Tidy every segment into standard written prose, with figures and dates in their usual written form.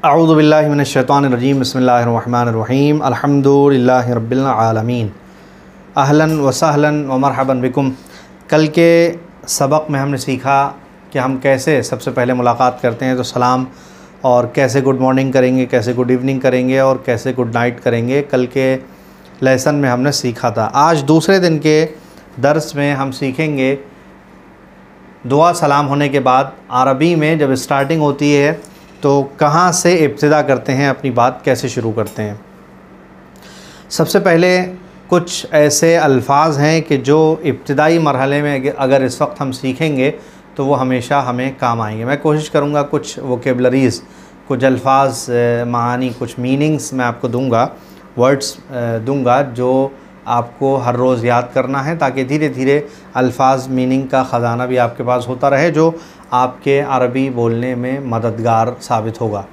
अऊज़ु बिल्लाहि मिनश्शैतानिर्रजीम बिस्मिल्लाहिर्रहमानिर्रहीम अल्हम्दुलिल्लाहि रब्बिल आलमीन अहलन व सहलन व मरहबन बिकुम। कल के सबक में हमने सीखा कि हम कैसे सबसे पहले मुलाकात करते हैं तो सलाम, और कैसे गुड मॉर्निंग करेंगे, कैसे गुड इवनिंग करेंगे और कैसे गुड नाइट करेंगे। कल के लेसन में हमने सीखा था। आज दूसरे दिन के दर्स में हम सीखेंगे दुआ सलाम होने के बाद अरबी में जब स्टार्टिंग होती है तो कहाँ से इब्तिदा करते हैं, अपनी बात कैसे शुरू करते हैं। सबसे पहले कुछ ऐसे अल्फाज हैं कि जो इब्तिदाई मरहले में अगर इस वक्त हम सीखेंगे तो वो हमेशा हमें काम आएंगे। मैं कोशिश करूँगा कुछ वोकेबलरीज़, कुछ अल्फाज मानी, कुछ मीनिंग्स मैं आपको दूँगा, वर्ड्स दूँगा जो आपको हर रोज़ याद करना है, ताकि धीरे धीरे अल्फाज मीनिंग का ख़जाना भी आपके पास होता रहे, जो आपके अरबी बोलने में मददगार साबित होगा।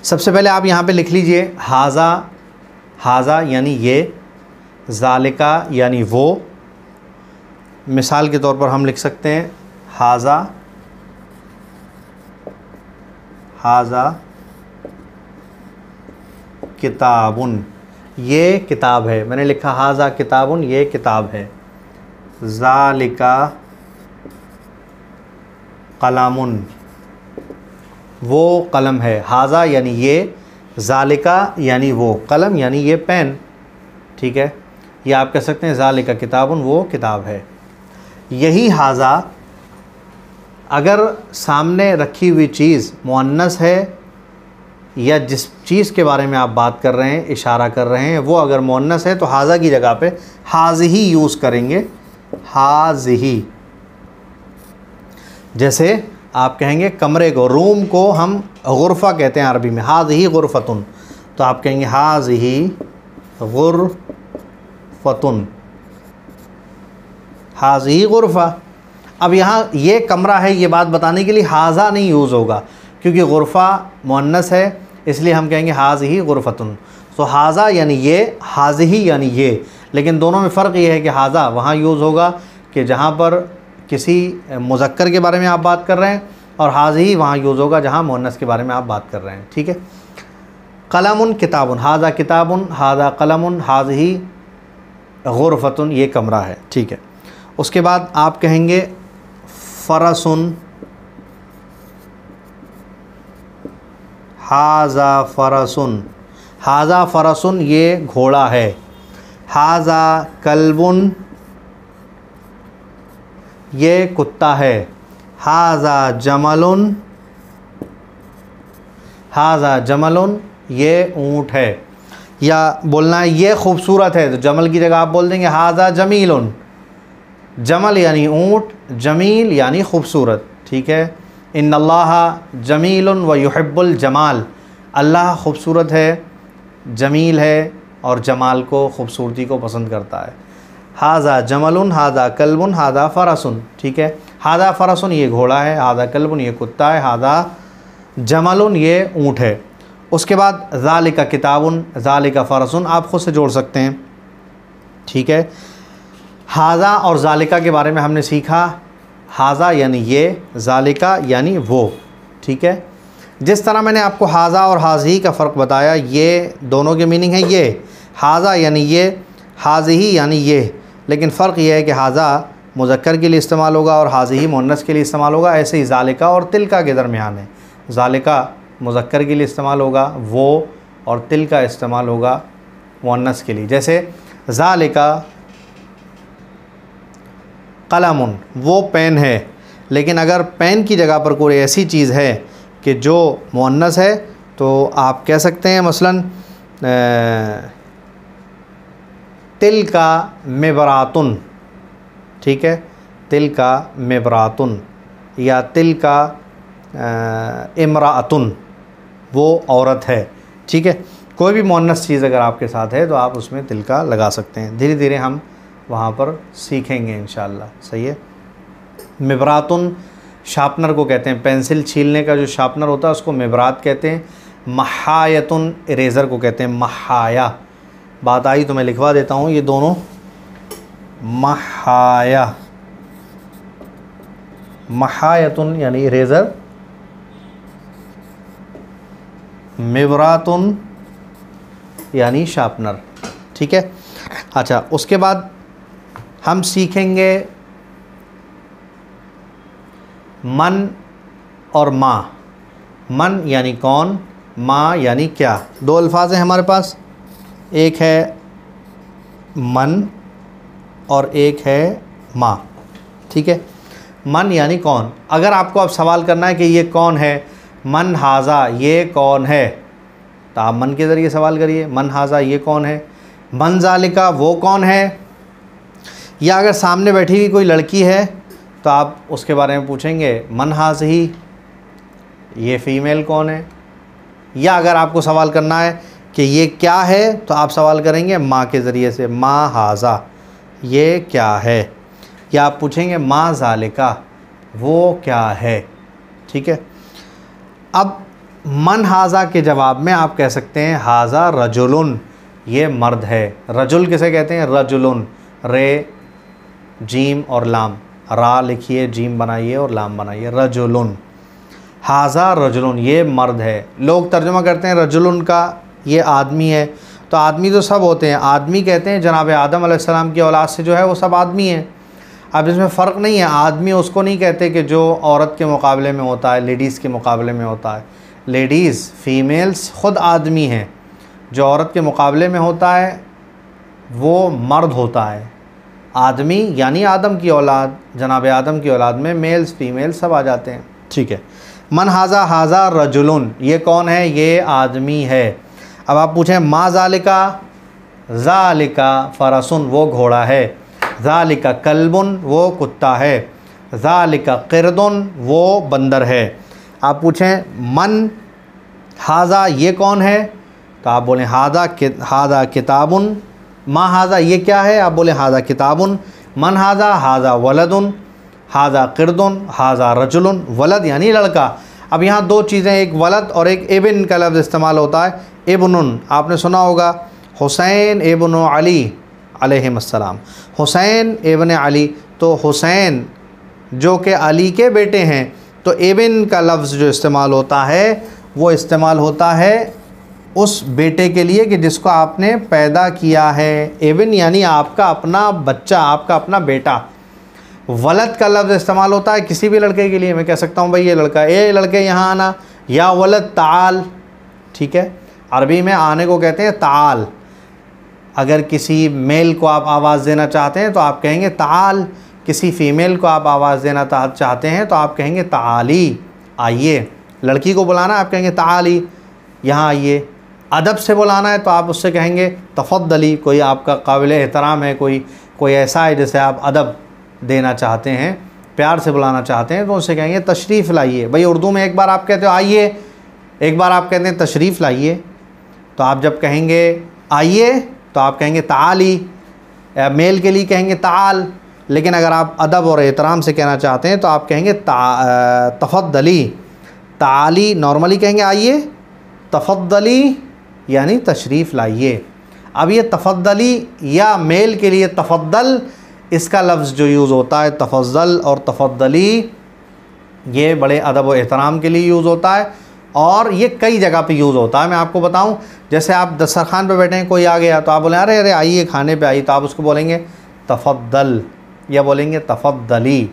सबसे पहले आप यहाँ पे लिख लीजिए हाज़ा। हाज़ा यानी ये, ज़ालिका यानी वो। मिसाल के तौर पर हम लिख सकते हैं हाज़ा, हाज़ा किताबुन, ये किताब है। मैंने लिखा हाज़ा किताबुन, ये किताब है। ज़ालिका कलामुन, वो कलम है। हाज़ा यानी ये, ज़ालिका यानी वो, कलम यानी ये पेन। ठीक है, ये आप कह सकते हैं ज़ालिका किताबुन, वो किताब है। यही हाज़ा अगर सामने रखी हुई चीज़ मुअन्नस है या जिस चीज़ के बारे में आप बात कर रहे हैं, इशारा कर रहे हैं, वो अगर मुअन्नस है तो हाज़ा की जगह पे हाज़िही यूज़ करेंगे। हाज़िही, जैसे आप कहेंगे कमरे को, रूम को हम गुरफ़ा कहते हैं अरबी में, हाज़िही गुरफ़तुन, तो आप कहेंगे हाज़िही गुरफ़तुन, हाज़िही गुरफ़ा। अब यहाँ ये कमरा है, ये बात बताने के लिए हाज़ा नहीं यूज़ होगा, क्योंकि गुरफ़ा मुअन्नस है, इसलिए हम कहेंगे हाज़िही गुरफ़तुन। तो हाज़ा यानी ये, हाज़िही यानी ये, लेकिन दोनों में फ़र्क ये है कि हाज़ा वहाँ यूज़ होगा कि जहाँ पर किसी मुज़क्कर के बारे में आप बात कर रहे हैं, और हाज़िही वहाँ यूज़ होगा जहाँ मुअन्नस के बारे में आप बात कर रहे हैं। ठीक है। कलमुन किताबुन, हाज़ा किताबुन, हाज़ा कलमुन, हाज़िही गुरफ़तुन, ये कमरा है। ठीक है। उसके बाद आप कहेंगे फ़रसुन, हाज़ा फ़रसुन, हाज़ा फ़रसुन, ये घोड़ा है। हाज़ा कल्बुन, ये कुत्ता है। हाज़ा जमलुन, हाज़ा जमलुन, ये ऊँट है। या बोलना है ये खूबसूरत है, तो जमल की जगह आप बोल देंगे हाज़ा जमीलुन। जमल यानी ऊँट, जमील यानी खूबसूरत। ठीक है। इन्नल्लाह जमीलुन व युहिब्बुल जमाल, अल्लाह खूबसूरत है, जमील है और जमाल को, खूबसूरती को पसंद करता है। हाज़ा जमलुन, हाज़ा कल्बुन, हाज़ा फ़रसुन। ठीक है। हाज़ा फ़रसुन, ये घोड़ा है। हाज़ा कल्बुन, ये कुत्ता है। हाज़ा जमलुन, ये ऊँट है। उसके बाद ज़ालिका किताबुन, ज़ालिका फ़रसुन, आप ख़ुद से जोड़ सकते हैं। ठीक है। हाज़ा और ज़ालिका के बारे में हमने सीखा। हाज़ा यानी ये, ज़ालिका यानी वो। ठीक है। जिस तरह मैंने आपको हाज़ा और हाज़िही का फ़र्क बताया, ये दोनों के मीनिंग है ये, हाज़ा यानी ये, हाज़िही यानी ये, लेकिन फ़र्क ये है कि हाज़ा मुज़क्कर के लिए इस्तेमाल होगा और हाज़िही मुअन्नस के लिए इस्तेमाल होगा। ऐसे ही ज़ालिका और तिलका के दरमियान है। ज़ालिका मुज़क्कर के लिए इस्तेमाल होगा वो, और तिलका इस्तेमाल होगा मुअन्नस के लिए। जैसे ज़ालिका कलमुन, वो पेन है, लेकिन अगर पेन की जगह पर कोई ऐसी चीज़ है कि जो मुअन्नस है तो आप कह सकते हैं मसलन तिल का मिबरातुन। ठीक है। तिल का मिबरातुन या तिल का इमरातुन, वो औरत है। ठीक है। कोई भी मुअन्नस चीज़ अगर आपके साथ है तो आप उसमें तिल का लगा सकते हैं। धीरे धीरे हम वहाँ पर सीखेंगे इंशाअल्लाह। सही है। मिबरातुन शार्पनर को कहते हैं, पेंसिल छीलने का जो शार्पनर होता है उसको मिबरात कहते हैं। महायतुन इरेज़र को कहते हैं महाया। बात आई तो मैं लिखवा देता हूँ ये दोनों, महाया, महायतुन यानी इरेज़र, मिबरातुन यानी शार्पनर। ठीक है। अच्छा, उसके बाद हम सीखेंगे मन और माँ। मन यानी कौन, माँ यानी क्या। दो अल्फाज हैं हमारे पास, एक है मन और एक है माँ। ठीक है। मन यानी कौन। अगर आपको अब सवाल करना है कि ये कौन है, मन हाजा ये कौन है, तो आप मन के ज़रिए सवाल करिए, मन हाजा ये कौन है, मन जालिका वो कौन है। या अगर सामने बैठी हुई कोई लड़की है तो आप उसके बारे में पूछेंगे मन हाज़ही ये फ़ीमेल कौन है। या अगर आपको सवाल करना है कि ये क्या है तो आप सवाल करेंगे माँ के ज़रिए से, माँ हाज़ा ये क्या है। या आप पूछेंगे माँ ज़ालिका वो क्या है। ठीक है। अब मन हाज़ा के जवाब में आप कह सकते हैं हाज़ा रजुलुन ये मर्द है। रजुल किसे कहते हैं, रजुलुन, रे जीम और लाम, रा लिखिए जीम बनाइए और लाम बनाइए, रजुलुन, हाज़ा रजुलुन ये मर्द है। लोग तर्जुमा करते हैं रजुलुन का ये आदमी है, तो आदमी तो सब होते हैं, आदमी कहते हैं जनाब आदम अलैहिस्सलाम की औलाद से जो है वो सब आदमी हैं। अब इसमें फ़र्क नहीं है, आदमी उसको नहीं कहते कि जो औरत के मुकाबले में होता है, लेडीज़ के मुकाबले में होता है। लेडीज़ फ़ीमेल्स ख़ुद आदमी हैं, जो औरत के मुकाबले में होता है वो मर्द होता है। आदमी यानी आदम की औलाद, जनाब आदम की औलाद में मेल्स फ़ीमेल्स सब आ जाते हैं। ठीक है। मन हाज़ा हाज़ा रजुलुन ये कौन है, ये आदमी है। अब आप पूछें मा ज़ालिका, ज़ालिका फ़रसुन वो घोड़ा है, ज़ालिका कल्बुन वो कुत्ता है, ज़ालिका क़िरदुन वो बंदर है। आप पूछें मन हाज़ा ये कौन है, तो आप बोलें हाज़ा किताबुन। मा हाज़ा ये क्या है, आप बोलें हाज़ा किताबुन। मन हाज़ा हाज़ा वलदुन, हाज़ा क़िरदुन, हाज़ा रजुलुन। वलद यानी लड़का। अब यहाँ दो चीज़ें, एक वलद और एक इब्न का लफ्ज़ इस्तेमाल होता है। इब्नुन आपने सुना होगा, हुसैन इब्न अली अलैहिस्सलाम, हुसैन इब्न अली, तो हुसैन जो कि अली के बेटे हैं, तो इब्न का लफ्ज़ जो इस्तेमाल होता है वो इस्तेमाल होता है उस बेटे के लिए कि जिसको आपने पैदा किया है। इब्न यानी आपका अपना बच्चा, आपका अपना बेटा। वलद का लफ्ज़ इस्तेमाल होता है किसी भी लड़के के लिए। मैं कह सकता हूँ भाई ये लड़का, ए लड़के यहाँ आना, या वलद ताल। ठीक है। अरबी में आने को कहते हैं ताल। अगर किसी मेल को आप आवाज़ देना चाहते हैं तो आप कहेंगे ताल, किसी फ़ीमेल को आप आवाज़ देना चाहते हैं तो आप कहेंगे ताली आइए। लड़की को बुलाना आप कहेंगे ताली यहाँ आइए। अदब से बुलाना है तो आप उससे कहेंगे तफ़द्दली, कोई आपका काबिल एहतराम है, कोई ऐसा है जैसे आप अदब देना चाहते हैं, प्यार से बुलाना चाहते हैं, तो उससे कहेंगे तशरीफ़ लाइए। भाई उर्दू में एक बार आप कहते हो आइए, एक बार आप कहते हैं तशरीफ़ लाइए, तो आप जब कहेंगे आइए तो आप कहेंगे ताली। मेल के लिए कहेंगे ताल, लेकिन अगर आप अदब और एहतराम से कहना चाहते हैं तो आप कहेंगे तफ़द्दली। ताली नॉर्मली कहेंगे आइए, तफ़द्दली यानी तशरीफ़ लाइए। अब ये तफ़द्दली या मेल के लिए तफ़द्दल, इसका लफ्ज़ जो यूज़ होता है तफ़ज़्ज़ल और तफ़द्दली, ये बड़े अदब व एहतराम के लिए यूज़ होता है और ये कई जगह पे यूज़ होता है। मैं आपको बताऊं, जैसे आप दस्तरखान पे बैठे हैं, कोई आ गया तो आप बोलें अरे अरे आइए खाने पे आइए, तो आप उसको बोलेंगे तफ़द्दल या बोलेंगे तफ़द्दली।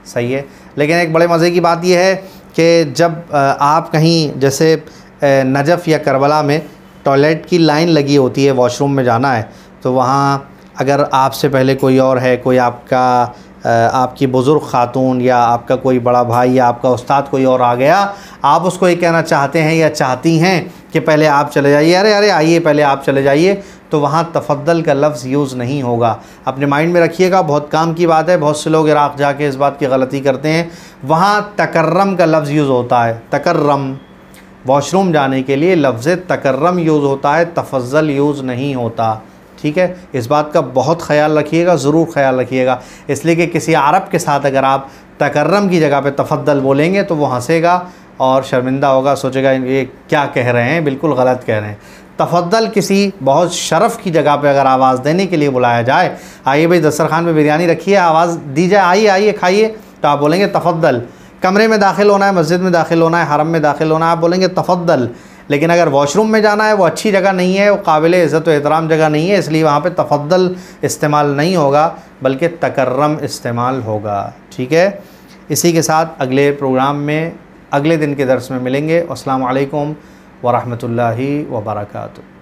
सही है। लेकिन एक बड़े मज़े की बात यह है कि जब आप कहीं जैसे नजफ़ या करबला में टॉयलेट की लाइन लगी होती है, वॉशरूम में जाना है, तो वहाँ अगर आपसे पहले कोई और है, कोई आपकी बुज़ुर्ग ख़ातून या आपका कोई बड़ा भाई या आपका उस्ताद कोई और आ गया, आप उसको ये कहना चाहते हैं या चाहती हैं कि पहले आप चले जाइए, अरे अरे आइए पहले आप चले जाइए, तो वहाँ तफ़द्दल का लफ्ज़ यूज़ नहीं होगा। अपने माइंड में रखिएगा, बहुत काम की बात है। बहुत से लोग इराक़ जाके इस बात की गलती करते हैं, वहाँ तकर्रम का लफ्ज़ यूज़ होता है। तकर्रम, वॉशरूम जाने के लिए लफ्ज़ तकर्रम यूज़ होता है, तफ़ज़्ज़ल यूज़ नहीं होता। ठीक है। इस बात का बहुत ख्याल रखिएगा, ज़रूर ख्याल रखिएगा, इसलिए कि किसी अरब के साथ अगर आप तकर्रम की जगह पे तफ़द्दल बोलेंगे तो वो हंसेगा और शर्मिंदा होगा, सोचेगा ये क्या कह रहे हैं, बिल्कुल गलत कह रहे हैं। तफ़द्दल किसी बहुत शरफ़ की जगह पे अगर आवाज़ देने के लिए बुलाया जाए, आइए भाई दस्तरखान पे बिरयानी रखी है, आवाज़ दी जाए आइए आइए खाइए, तो आप बोलेंगे तफ़द्दल। कमरे में दाखिल होना है, मस्जिद में दाखिल होना है, हरम में दाखिल होना है, आप बोलेंगे तफ़द्दल। लेकिन अगर वॉशरूम में जाना है, वो अच्छी जगह नहीं है, वो काबिल इज़्ज़त व एहतराम जगह नहीं है, इसलिए वहाँ पे तफ़द्दल इस्तेमाल नहीं होगा बल्कि तकर्रम इस्तेमाल होगा। ठीक है, इसी के साथ अगले प्रोग्राम में अगले दिन के दर्स में मिलेंगे। अस्सलामु अलैकुम व रहमतुल्लाहि व बरकातुहू।